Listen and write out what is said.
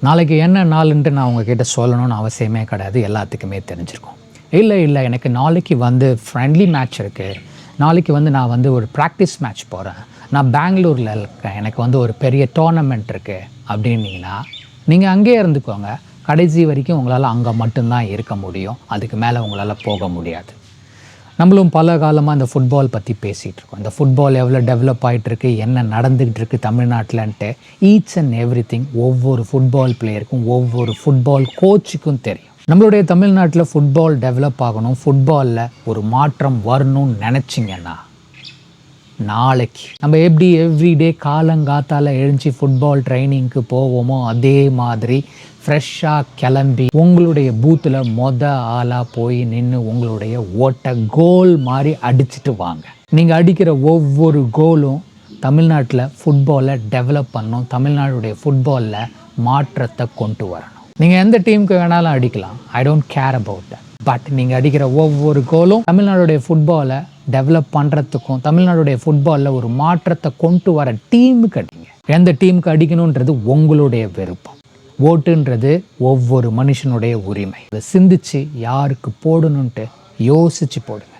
நாளைக்கு என்ன நாளுன்ட்டு நான் உங்ககிட்ட சொல்லணும்னு அவசியமே கிடையாது, எல்லாத்துக்குமே தெரிஞ்சிருக்கும். இல்லை எனக்கு நாளைக்கு ஃப்ரெண்ட்லி மேட்ச் இருக்குது, நாளைக்கு நான் ஒரு ப்ராக்டிஸ் மேட்ச் போகிறேன், நான் பெங்களூரில் இருக்கேன், எனக்கு ஒரு பெரிய டோர்னமெண்ட் இருக்குது அப்படின்னீங்கன்னா நீங்கள் அங்கேயே இருந்துக்கோங்க. கடைசி வரைக்கும் உங்களால் அங்கே மட்டும்தான் இருக்க முடியும், அதுக்கு மேலே உங்களால் போக முடியாது. நம்மளும் பல காலமாக இந்த ஃபுட்பால் பற்றி பேசிகிட்டு இருக்கோம். இந்த ஃபுட்பால் எவ்வளோ டெவலப் ஆகிட்டுருக்கு, என்ன நடந்துக்கிட்டு இருக்குது தமிழ்நாட்டிலன்ட்டு ஈச் அண்ட் எவ்ரி திங் ஒவ்வொரு ஃபுட்பால் பிளேயருக்கும் ஒவ்வொரு ஃபுட்பால் கோச்சுக்கும் தெரியும். நம்மளுடைய தமிழ்நாட்டில் ஃபுட்பால் டெவலப் ஆகணும், ஃபுட்பாலில் ஒரு மாற்றம் வரணும்னு நினச்சிங்கன்னா நாளைக்கு நம்ம எப்படி எவ்ரிடே காலங்காத்தால் எழுந்து ஃபுட்பால் ட்ரைனிங்க்கு போவோமோ அதே மாதிரி ஃப்ரெஷ்ஷாக கிளம்பி உங்களுடைய பூத்தில் ஆளாக போய் நின்று உங்களுடைய ஓட்டை கோல் மாதிரி அடிச்சுட்டு வாங்க. நீங்கள் அடிக்கிற ஒவ்வொரு கோலும் தமிழ்நாட்டில் ஃபுட்பாலை டெவலப் பண்ணணும், தமிழ்நாடுடைய ஃபுட்பாலில் மாற்றத்தை கொண்டு வரணும். நீங்கள் எந்த டீமுக்கு வேணாலும் அடிக்கலாம், I don't care about that. But நீங்கள் அடிக்கிற ஒவ்வொரு கோலும் தமிழ்நாடுடைய ஃபுட்பாலை டெவலப் பண்ணுறதுக்கும் தமிழ்நாடுடைய ஃபுட்பாலில் ஒரு மாற்றத்தை கொண்டு வர டீமுக்கு அடிங்க. எந்த டீமுக்கு அடிக்கணுன்றது உங்களுடைய விருப்பம். ஓட்டுன்றது ஒவ்வொரு மனுஷனுடைய உரிமை. அதை சிந்திச்சு யாருக்கு போடணுன்ட்டு யோசிச்சு போடுங்க.